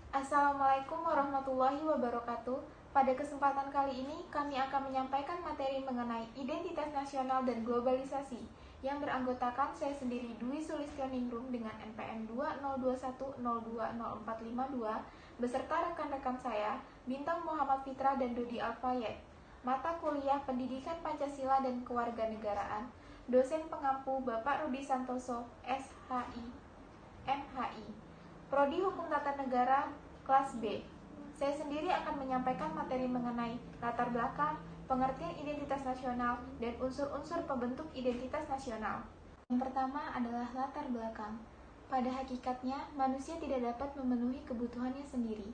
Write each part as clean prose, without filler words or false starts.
Assalamualaikum warahmatullahi wabarakatuh. Pada kesempatan kali ini, kami akan menyampaikan materi mengenai identitas nasional dan globalisasi yang beranggotakan saya sendiri Dwi Sulistioningrum dengan NPM 20210200452 beserta rekan-rekan saya Bintang Muhammad Fitra dan Dodi Alfayed. Mata kuliah Pendidikan Pancasila dan Kewarganegaraan. Dosen pengampu Bapak Rudi Santoso, SHI, MHI. Prodi Hukum Tata Negara kelas B. Saya sendiri akan menyampaikan materi mengenai latar belakang, pengertian identitas nasional, dan unsur-unsur pembentuk identitas nasional. Yang pertama adalah latar belakang. Pada hakikatnya, manusia tidak dapat memenuhi kebutuhannya sendiri.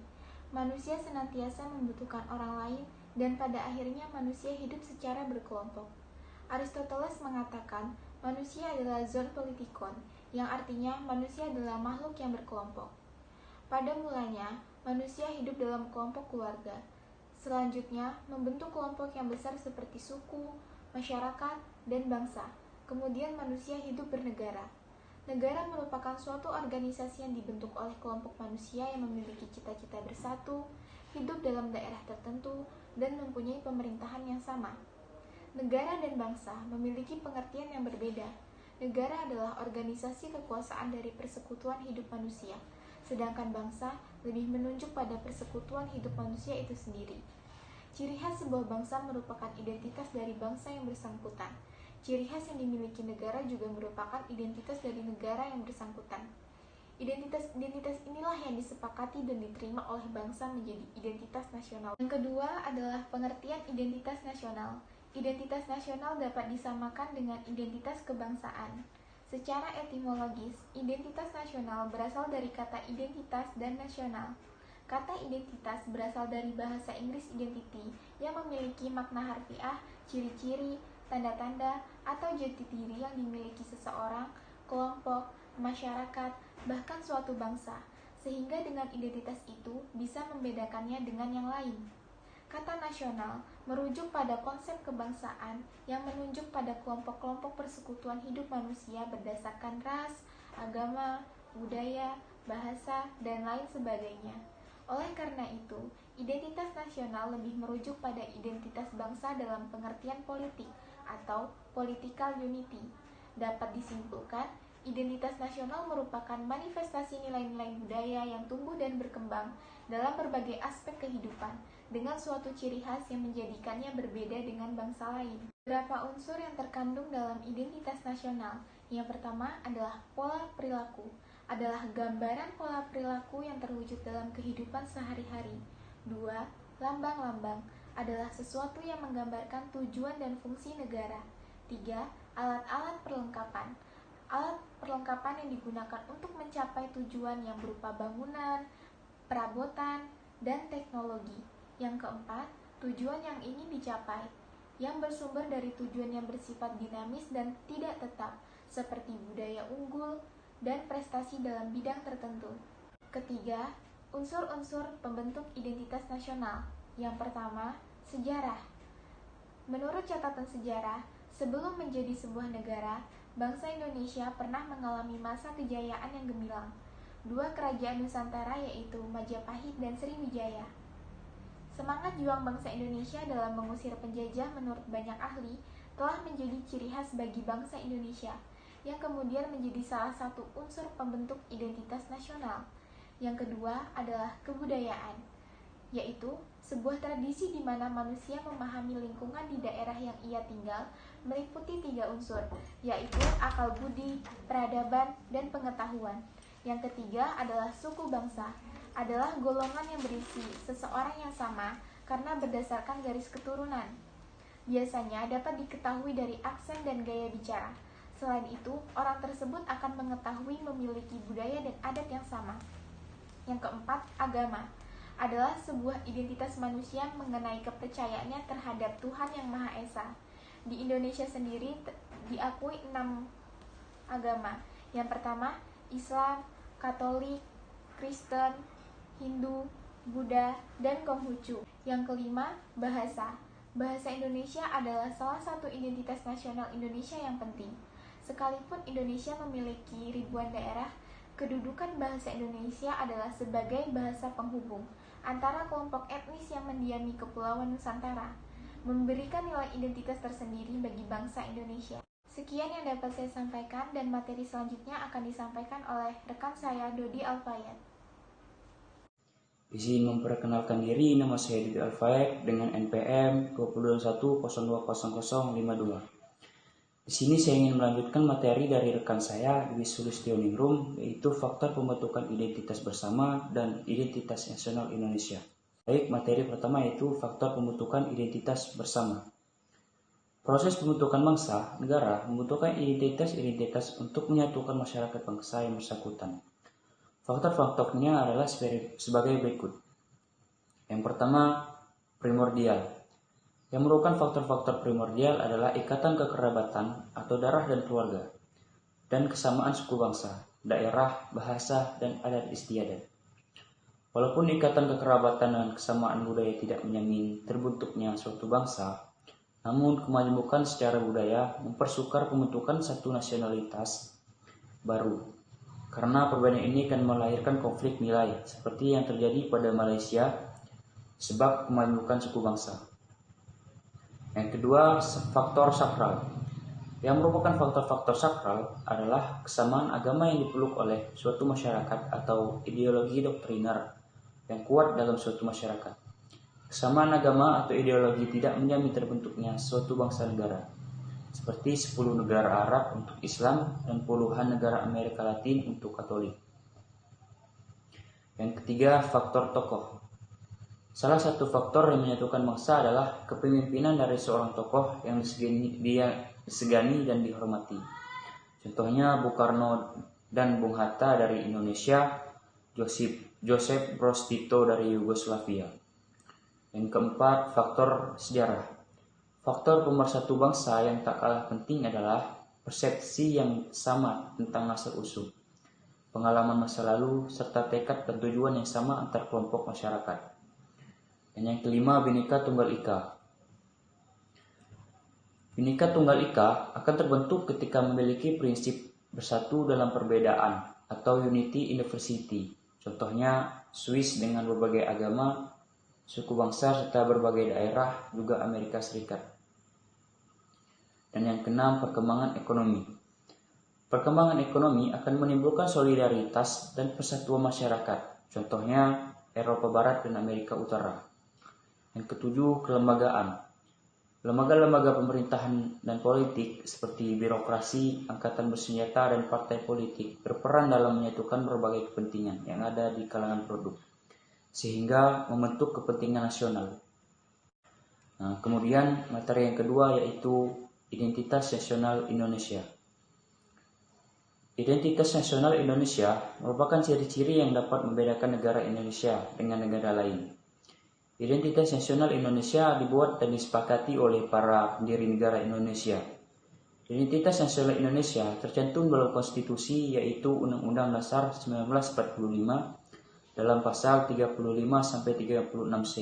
Manusia senantiasa membutuhkan orang lain, dan pada akhirnya manusia hidup secara berkelompok. Aristoteles mengatakan, manusia adalah zoon politikon, yang artinya manusia adalah makhluk yang berkelompok. Pada mulanya, manusia hidup dalam kelompok keluarga. Selanjutnya, membentuk kelompok yang besar seperti suku, masyarakat, dan bangsa. Kemudian manusia hidup bernegara. Negara merupakan suatu organisasi yang dibentuk oleh kelompok manusia yang memiliki cita-cita bersatu, hidup dalam daerah tertentu, dan mempunyai pemerintahan yang sama. Negara dan bangsa memiliki pengertian yang berbeda. Negara adalah organisasi kekuasaan dari persekutuan hidup manusia, sedangkan bangsa lebih menunjuk pada persekutuan hidup manusia itu sendiri. Ciri khas sebuah bangsa merupakan identitas dari bangsa yang bersangkutan. Ciri khas yang dimiliki negara juga merupakan identitas dari negara yang bersangkutan. Identitas inilah yang disepakati dan diterima oleh bangsa menjadi identitas nasional. Yang kedua adalah pengertian identitas nasional. Identitas nasional dapat disamakan dengan identitas kebangsaan. Secara etimologis, identitas nasional berasal dari kata identitas dan nasional. Kata identitas berasal dari bahasa Inggris identity yang memiliki makna harfiah, ciri-ciri, tanda-tanda, atau jati diri yang dimiliki seseorang, kelompok, masyarakat, bahkan suatu bangsa, sehingga dengan identitas itu bisa membedakannya dengan yang lain. Kata nasional merujuk pada konsep kebangsaan yang menunjuk pada kelompok-kelompok persekutuan hidup manusia berdasarkan ras, agama, budaya, bahasa, dan lain sebagainya. Oleh karena itu, identitas nasional lebih merujuk pada identitas bangsa dalam pengertian politik atau political unity. Dapat disimpulkan, identitas nasional merupakan manifestasi nilai-nilai budaya yang tumbuh dan berkembang dalam berbagai aspek kehidupan, dengan suatu ciri khas yang menjadikannya berbeda dengan bangsa lain. Beberapa unsur yang terkandung dalam identitas nasional. Yang pertama adalah pola perilaku. Adalah gambaran pola perilaku yang terwujud dalam kehidupan sehari-hari. 2. Lambang-lambang. Adalah sesuatu yang menggambarkan tujuan dan fungsi negara. 3. Alat-alat perlengkapan. Alat perlengkapan yang digunakan untuk mencapai tujuan yang berupa bangunan, perabotan, dan teknologi. Yang keempat, tujuan yang ingin dicapai, yang bersumber dari tujuan yang bersifat dinamis dan tidak tetap, seperti budaya unggul dan prestasi dalam bidang tertentu. Ketiga, unsur-unsur pembentuk identitas nasional. Yang pertama, sejarah. Menurut catatan sejarah, sebelum menjadi sebuah negara, bangsa Indonesia pernah mengalami masa kejayaan yang gemilang. Dua kerajaan Nusantara yaitu Majapahit dan Sriwijaya. Semangat juang bangsa Indonesia dalam mengusir penjajah menurut banyak ahli telah menjadi ciri khas bagi bangsa Indonesia, yang kemudian menjadi salah satu unsur pembentuk identitas nasional. Yang kedua adalah kebudayaan, yaitu sebuah tradisi di mana manusia memahami lingkungan di daerah yang ia tinggal meliputi 3 unsur, yaitu akal budi, peradaban, dan pengetahuan. Yang ketiga adalah suku bangsa, adalah golongan yang berisi seseorang yang sama karena berdasarkan garis keturunan. Biasanya dapat diketahui dari aksen dan gaya bicara. Selain itu, orang tersebut akan mengetahui memiliki budaya dan adat yang sama. Yang keempat, agama adalah sebuah identitas manusia mengenai kepercayaannya terhadap Tuhan Yang Maha Esa. Di Indonesia sendiri diakui 6 agama. Yang pertama, Islam, Katolik, Kristen, Hindu, Buddha, dan Konghucu. Yang kelima, bahasa. Bahasa Indonesia adalah salah satu identitas nasional Indonesia yang penting. Sekalipun Indonesia memiliki ribuan daerah, Kedudukan bahasa Indonesia adalah sebagai bahasa penghubung antara kelompok etnis yang mendiami Kepulauan Nusantara, memberikan nilai identitas tersendiri bagi bangsa Indonesia. Sekian yang dapat saya sampaikan, dan materi selanjutnya akan disampaikan oleh rekan saya, Dodi Alfayet. Izin memperkenalkan diri, nama saya Dodi Alfayet dengan NPM 2021020052. Di sini saya ingin melanjutkan materi dari rekan saya, Dwi Sulistioningrum, yaitu faktor pembentukan identitas bersama dan identitas nasional Indonesia. Baik, materi pertama yaitu faktor pembentukan identitas bersama. Proses pembentukan bangsa, negara membutuhkan identitas-identitas untuk menyatukan masyarakat bangsa yang bersangkutan. Faktor-faktornya adalah sebagai berikut. Yang pertama, primordial. Yang merupakan faktor-faktor primordial adalah ikatan kekerabatan atau darah dan keluarga, dan kesamaan suku bangsa, daerah, bahasa, dan adat istiadat. Walaupun ikatan kekerabatan dan kesamaan budaya tidak menjamin terbentuknya suatu bangsa, namun kemajemukan secara budaya mempersukar pembentukan satu nasionalitas baru. Karena perbedaan ini akan melahirkan konflik nilai, seperti yang terjadi pada Malaysia sebab kemajemukan suku bangsa. Yang kedua, faktor sakral. Yang merupakan faktor-faktor sakral adalah kesamaan agama yang dipeluk oleh suatu masyarakat atau ideologi doktriner yang kuat dalam suatu masyarakat. Kesamaan agama atau ideologi tidak menjamin terbentuknya suatu bangsa negara, seperti 10 negara Arab untuk Islam dan puluhan negara Amerika Latin untuk Katolik. Yang ketiga, faktor tokoh. Salah satu faktor yang menyatukan bangsa adalah kepemimpinan dari seorang tokoh yang disegani dan dihormati. Contohnya Bung Karno dan Bung Hatta dari Indonesia, Joseph Broz Tito dari Yugoslavia. Yang keempat, faktor sejarah. Faktor pemersatu bangsa yang tak kalah penting adalah persepsi yang sama tentang asal-usul, pengalaman masa lalu, serta tekad dan tujuan yang sama antar kelompok masyarakat. Dan yang kelima, Bhinneka Tunggal Ika. Bhinneka Tunggal Ika akan terbentuk ketika memiliki prinsip bersatu dalam perbedaan atau unity in diversity. Contohnya Swiss dengan berbagai agama, suku bangsa, serta berbagai daerah, juga Amerika Serikat. Dan yang keenam, perkembangan ekonomi. Perkembangan ekonomi akan menimbulkan solidaritas dan persatuan masyarakat. Contohnya Eropa Barat dan Amerika Utara. Yang ketujuh, kelembagaan. Lembaga-lembaga pemerintahan dan politik seperti birokrasi, angkatan bersenjata, dan partai politik berperan dalam menyatukan berbagai kepentingan yang ada di kalangan penduduk, sehingga membentuk kepentingan nasional. Nah, kemudian materi yang kedua yaitu identitas nasional Indonesia. Identitas nasional Indonesia merupakan ciri-ciri yang dapat membedakan negara Indonesia dengan negara lain. Identitas nasional Indonesia dibuat dan disepakati oleh para pendiri negara Indonesia. Identitas nasional Indonesia tercantum dalam konstitusi, yaitu Undang-Undang Dasar 1945 dalam pasal 35-36C.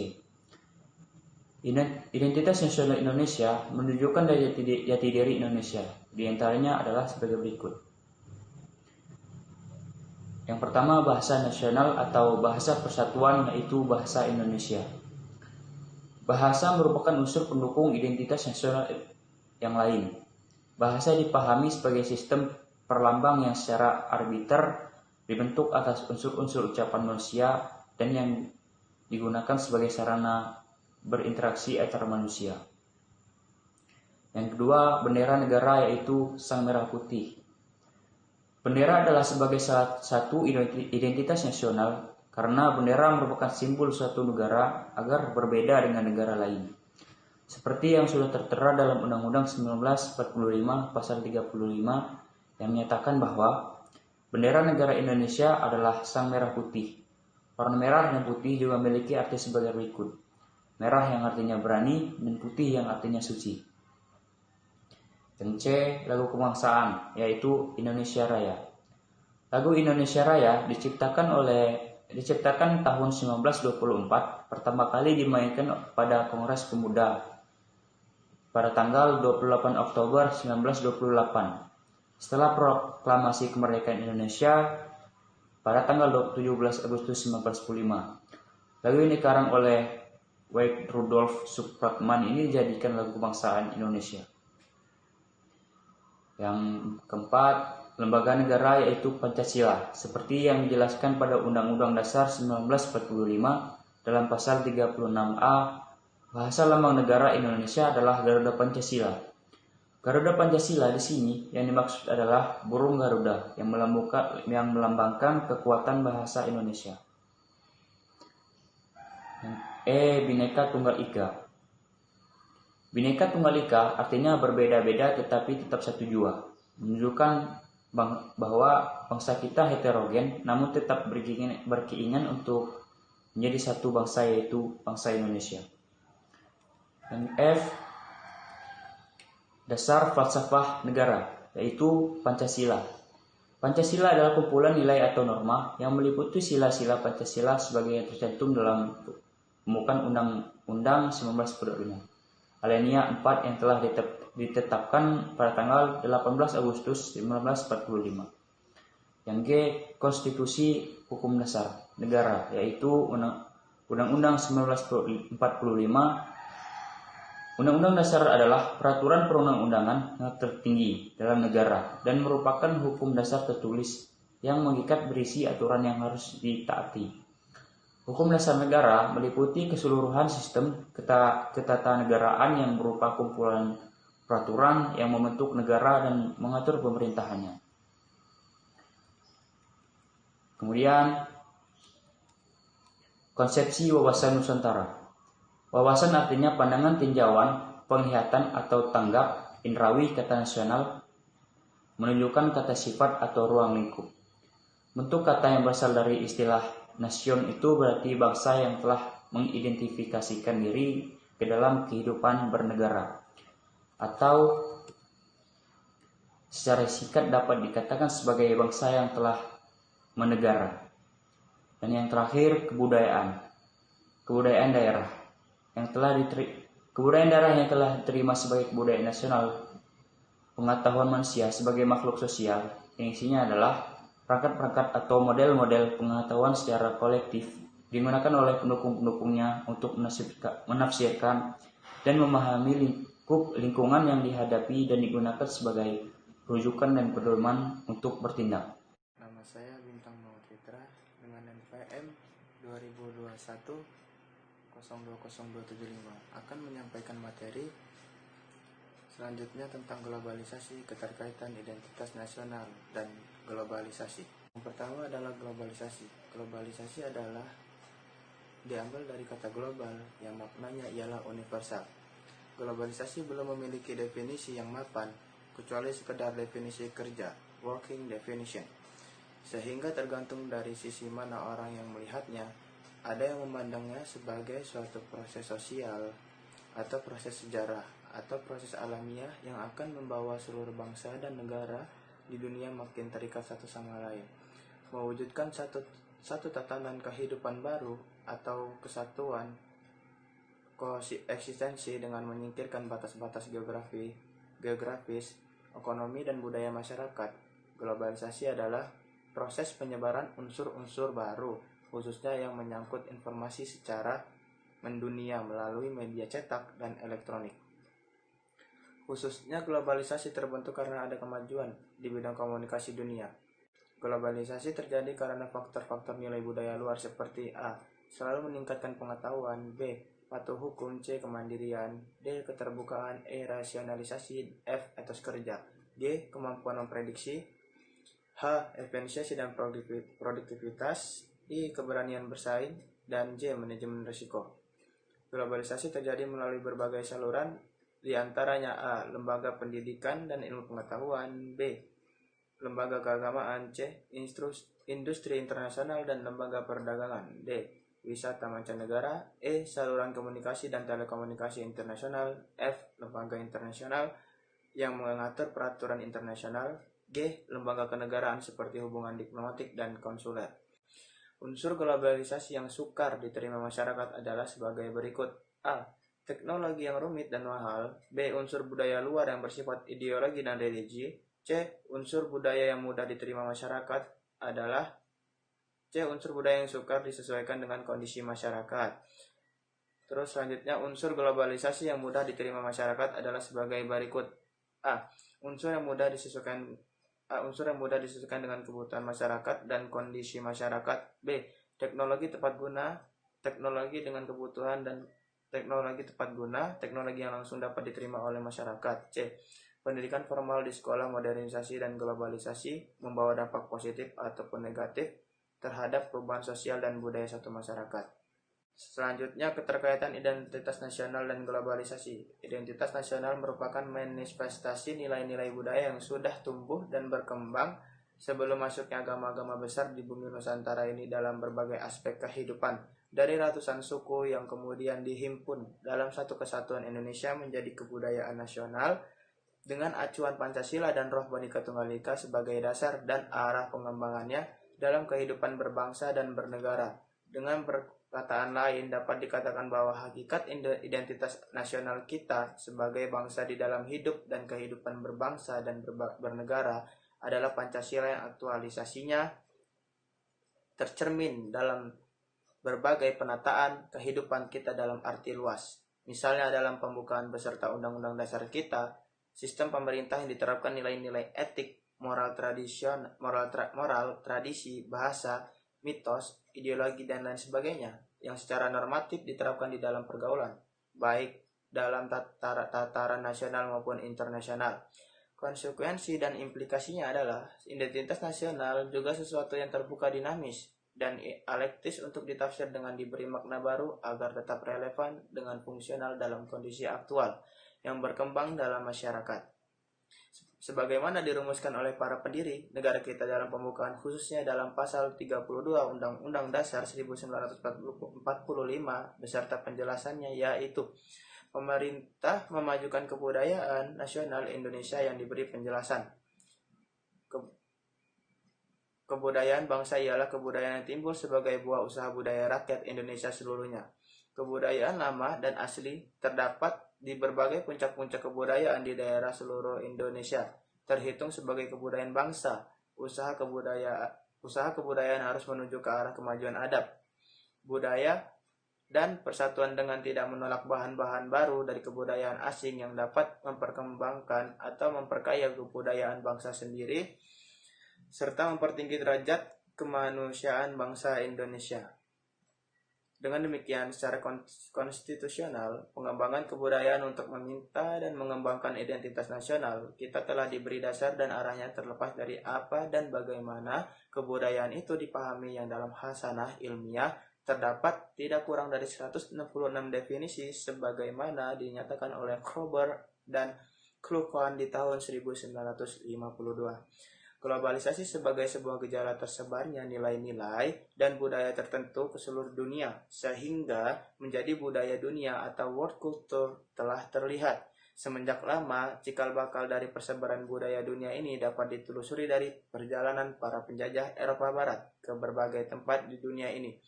Identitas nasional Indonesia menunjukkan jati diri Indonesia. Di antaranya adalah sebagai berikut. Yang pertama, bahasa nasional atau bahasa persatuan, yaitu bahasa Indonesia. Bahasa merupakan unsur pendukung identitas nasional yang lain. Bahasa dipahami sebagai sistem perlambang yang secara arbiter dibentuk atas unsur-unsur ucapan manusia dan yang digunakan sebagai sarana berinteraksi antar manusia. Yang kedua, bendera negara, yaitu sang merah putih. Bendera adalah sebagai salah satu identitas nasional karena bendera merupakan simbol suatu negara agar berbeda dengan negara lain. Seperti yang sudah tertera dalam Undang-Undang 1945 pasal 35 yang menyatakan bahwa bendera negara Indonesia adalah sang merah putih. Warna merah dan putih juga memiliki arti sebagai berikut. Merah yang artinya berani dan putih yang artinya suci. Yang C, lagu kebangsaan, yaitu Indonesia Raya. Lagu Indonesia Raya diciptakan tahun 1924, pertama kali dimainkan pada Kongres Pemuda pada tanggal 28 Oktober 1928. Setelah proklamasi kemerdekaan Indonesia, pada tanggal 17 Agustus 1945. Lagu ini dikarang oleh Wade Rudolph Supratman ini dijadikan lagu kebangsaan Indonesia. Yang keempat, lembaga negara yaitu Pancasila, seperti yang dijelaskan pada Undang-Undang Dasar 1945 dalam pasal 36A, bahasa lambang negara Indonesia adalah Garuda Pancasila. Garuda Pancasila di sini yang dimaksud adalah burung Garuda yang melambangkan kekuatan bahasa Indonesia. Bhinneka Tunggal Ika. Bhinneka Tunggal Ika artinya berbeda-beda tetapi tetap satu jua, menunjukkan bahwa bangsa kita heterogen namun tetap berkeinginan untuk menjadi satu bangsa, yaitu bangsa Indonesia. Yang F, dasar falsafah negara, yaitu Pancasila. Pancasila adalah kumpulan nilai atau norma yang meliputi sila-sila Pancasila sebagai yang tercantum dalam pembukaan Undang-Undang 1945. Alinea 4 yang telah ditetapkan pada tanggal 18 Agustus 1945. Yang G, konstitusi hukum dasar negara, yaitu Undang-Undang 1945. Undang-Undang Dasar adalah peraturan perundang-undangan yang tertinggi dalam negara dan merupakan hukum dasar tertulis yang mengikat berisi aturan yang harus ditaati. Hukum dasar negara meliputi keseluruhan sistem ketatanegaraan yang berupa kumpulan peraturan yang membentuk negara dan mengatur pemerintahannya. Kemudian, konsepsi wawasan Nusantara. Wawasan artinya pandangan tinjauan, penglihatan atau tanggap, indrawi kata nasional, menunjukkan kata sifat atau ruang lingkup. Bentuk kata yang berasal dari istilah nasion itu berarti bangsa yang telah mengidentifikasikan diri ke dalam kehidupan bernegara, atau secara singkat dapat dikatakan sebagai bangsa yang telah menegara. Dan yang terakhir, kebudayaan daerah yang telah diterima sebagai kebudayaan nasional, pengetahuan manusia sebagai makhluk sosial yang isinya adalah perangkat-perangkat atau model-model pengetahuan secara kolektif digunakan oleh pendukung-pendukungnya untuk menafsirkan dan memahami lingkungan yang dihadapi dan digunakan sebagai rujukan dan pedoman untuk bertindak. Nama saya Bintang Muhammad Fitra dengan NPM 2021 020275 akan menyampaikan materi selanjutnya tentang globalisasi, keterkaitan identitas nasional dan globalisasi. Yang pertama adalah globalisasi. Globalisasi adalah diambil dari kata global yang maknanya ialah universal. Globalisasi belum memiliki definisi yang mapan kecuali sekedar definisi kerja, working definition. Sehingga tergantung dari sisi mana orang yang melihatnya. Ada yang memandangnya sebagai suatu proses sosial atau proses sejarah atau proses alamiah yang akan membawa seluruh bangsa dan negara di dunia makin terikat satu sama lain, mewujudkan satu tatanan kehidupan baru atau kesatuan koeksistensi dengan menyingkirkan batas-batas geografis, ekonomi dan budaya masyarakat. Globalisasi adalah proses penyebaran unsur-unsur baru, khususnya yang menyangkut informasi secara mendunia melalui media cetak dan elektronik. Khususnya globalisasi terbentuk karena ada kemajuan di bidang komunikasi dunia. Globalisasi terjadi karena faktor-faktor nilai budaya luar seperti A. Selalu meningkatkan pengetahuan, B. Patuh hukum, C. Kemandirian, D. Keterbukaan, E. Rasionalisasi, F. Etos kerja, G. Kemampuan memprediksi, H. Efisiensi dan produktivitas, I. Keberanian bersaing, dan J. Manajemen risiko. Globalisasi terjadi melalui berbagai saluran, di antaranya A. Lembaga pendidikan dan ilmu pengetahuan, B. Lembaga keagamaan, C. Industri internasional dan lembaga perdagangan, D. Wisata mancanegara, E. Saluran komunikasi dan telekomunikasi internasional, F. Lembaga internasional yang mengatur peraturan internasional, G. Lembaga kenegaraan seperti hubungan diplomatik dan konsuler. Unsur globalisasi yang sukar diterima masyarakat adalah sebagai berikut. A. Teknologi yang rumit dan mahal. B. Unsur budaya luar yang bersifat ideologi dan religi. C. Unsur budaya yang mudah diterima masyarakat adalah C. Unsur budaya yang sukar disesuaikan dengan kondisi masyarakat. Terus selanjutnya, unsur globalisasi yang mudah diterima masyarakat adalah sebagai berikut. A. Unsur yang mudah disesuaikan dengan kebutuhan masyarakat dan kondisi masyarakat. B. Teknologi tepat guna, teknologi dengan kebutuhan dan teknologi tepat guna, teknologi yang langsung dapat diterima oleh masyarakat. C. Pendidikan formal di sekolah, modernisasi dan globalisasi membawa dampak positif ataupun negatif terhadap perubahan sosial dan budaya satu masyarakat. Selanjutnya, keterkaitan identitas nasional dan globalisasi. Identitas nasional merupakan manifestasi nilai-nilai budaya yang sudah tumbuh dan berkembang sebelum masuknya agama-agama besar di bumi Nusantara ini dalam berbagai aspek kehidupan. Dari ratusan suku yang kemudian dihimpun dalam satu kesatuan Indonesia menjadi kebudayaan nasional dengan acuan Pancasila dan roh Bhinneka Tunggal Ika sebagai dasar dan arah pengembangannya dalam kehidupan berbangsa dan bernegara. Dengan perkataan lain, dapat dikatakan bahwa hakikat identitas nasional kita sebagai bangsa di dalam hidup dan kehidupan berbangsa dan bernegara adalah Pancasila yang aktualisasinya tercermin dalam berbagai penataan kehidupan kita dalam arti luas. Misalnya dalam pembukaan beserta Undang-Undang Dasar kita, sistem pemerintah yang diterapkan nilai-nilai etik, moral, tradisi, bahasa, mitos, ideologi, dan lain sebagainya yang secara normatif diterapkan di dalam pergaulan, baik dalam tataran nasional maupun internasional. Konsekuensi dan implikasinya adalah identitas nasional juga sesuatu yang terbuka, dinamis, dan dialektis untuk ditafsir dengan diberi makna baru agar tetap relevan dengan fungsional dalam kondisi aktual yang berkembang dalam masyarakat. Sebagaimana dirumuskan oleh para pendiri negara kita dalam pembukaan, khususnya dalam pasal 32 Undang-Undang Dasar 1945 beserta penjelasannya, yaitu pemerintah memajukan kebudayaan nasional Indonesia yang diberi penjelasan. Kebudayaan bangsa ialah kebudayaan yang timbul sebagai buah usaha budaya rakyat Indonesia seluruhnya. Kebudayaan lama dan asli terdapat di berbagai puncak-puncak kebudayaan di daerah seluruh Indonesia, terhitung sebagai kebudayaan bangsa. Usaha kebudayaan harus menuju ke arah kemajuan adab, budaya, dan persatuan dengan tidak menolak bahan-bahan baru dari kebudayaan asing yang dapat memperkembangkan atau memperkaya kebudayaan bangsa sendiri, serta mempertinggi derajat kemanusiaan bangsa Indonesia. Dengan demikian, secara konstitusional, pengembangan kebudayaan untuk meminta dan mengembangkan identitas nasional kita telah diberi dasar dan arahnya terlepas dari apa dan bagaimana kebudayaan itu dipahami, yang dalam hasanah ilmiah terdapat tidak kurang dari 166 definisi sebagaimana dinyatakan oleh Kroeber dan Kluckhohn di tahun 1952. Globalisasi sebagai sebuah gejala tersebarnya nilai-nilai dan budaya tertentu ke seluruh dunia, sehingga menjadi budaya dunia atau world culture telah terlihat. Semenjak lama, cikal bakal dari persebaran budaya dunia ini dapat ditelusuri dari perjalanan para penjajah Eropa Barat ke berbagai tempat di dunia ini.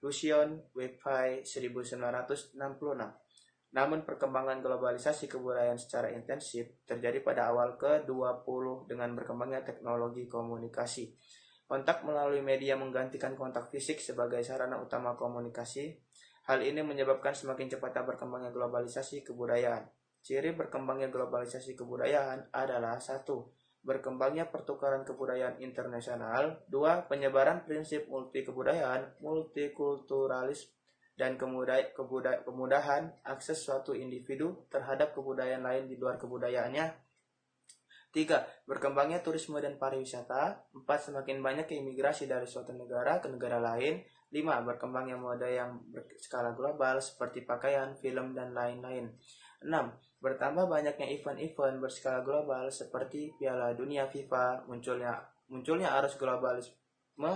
Lucian Webby 1966. Namun perkembangan globalisasi kebudayaan secara intensif terjadi pada awal ke-20 dengan berkembangnya teknologi komunikasi. Kontak melalui media menggantikan kontak fisik sebagai sarana utama komunikasi. Hal ini menyebabkan semakin cepatnya berkembangnya globalisasi kebudayaan. Ciri berkembangnya globalisasi kebudayaan adalah 1. Berkembangnya pertukaran kebudayaan internasional. 2. Penyebaran prinsip multikebudayaan, multikulturalisme, dan kemudahan akses suatu individu terhadap kebudayaan lain di luar kebudayaannya. 3. Berkembangnya turisme dan pariwisata. 4. Semakin banyak imigrasi dari suatu negara ke negara lain. 5. Berkembangnya mode yang berskala global seperti pakaian, film, dan lain-lain. 6. Bertambah banyaknya event-event berskala global seperti Piala Dunia FIFA. Munculnya arus globalisme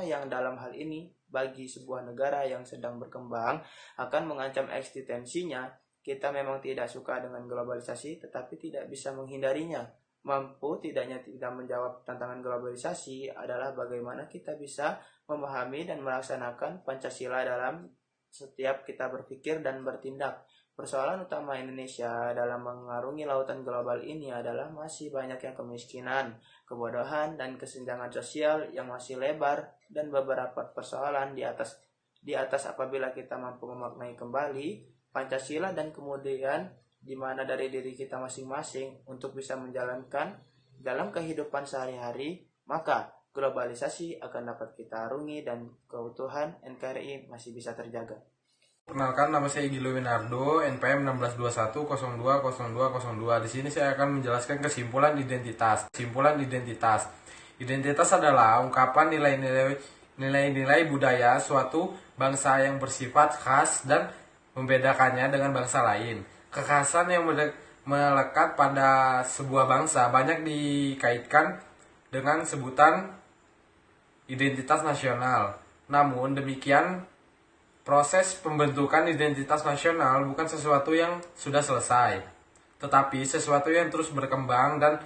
yang dalam hal ini bagi sebuah negara yang sedang berkembang akan mengancam eksistensinya. Kita memang tidak suka dengan globalisasi, tetapi tidak bisa menghindarinya. Mampu tidaknya kita menjawab tantangan globalisasi adalah bagaimana kita bisa memahami dan melaksanakan Pancasila dalam setiap kita berpikir dan bertindak. Persoalan utama Indonesia dalam mengarungi lautan global ini adalah masih banyaknya kemiskinan, kebodohan, dan kesenjangan sosial yang masih lebar, dan beberapa persoalan di atas apabila kita mampu memaknai kembali Pancasila dan kemudian di mana dari diri kita masing-masing untuk bisa menjalankan dalam kehidupan sehari-hari, maka globalisasi akan dapat kita arungi dan keutuhan NKRI masih bisa terjaga. Perkenalkan, nama saya Gilo Winardo, NPM 1621020202. Di sini saya akan menjelaskan kesimpulan identitas. Identitas adalah ungkapan nilai-nilai budaya suatu bangsa yang bersifat khas dan membedakannya dengan bangsa lain. Kekhasan yang melekat pada sebuah bangsa banyak dikaitkan dengan sebutan identitas nasional. Namun demikian, proses pembentukan identitas nasional bukan sesuatu yang sudah selesai, tetapi sesuatu yang terus berkembang dan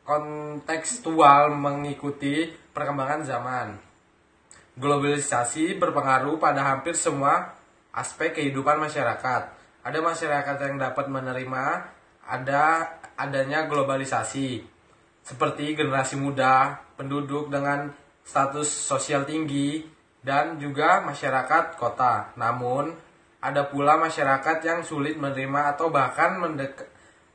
kontekstual mengikuti perkembangan zaman. Globalisasi berpengaruh pada hampir semua aspek kehidupan masyarakat. Ada masyarakat yang dapat menerima adanya globalisasi, seperti generasi muda, penduduk dengan status sosial tinggi, dan juga masyarakat kota. Namun, ada pula masyarakat yang sulit menerima atau bahkan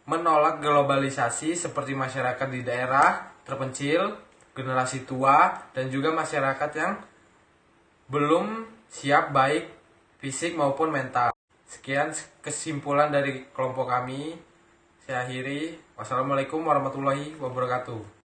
menolak globalisasi, seperti masyarakat di daerah terpencil, generasi tua, dan juga masyarakat yang belum siap baik fisik maupun mental. Sekian kesimpulan dari kelompok kami. Saya akhiri. Wassalamualaikum warahmatullahi wabarakatuh.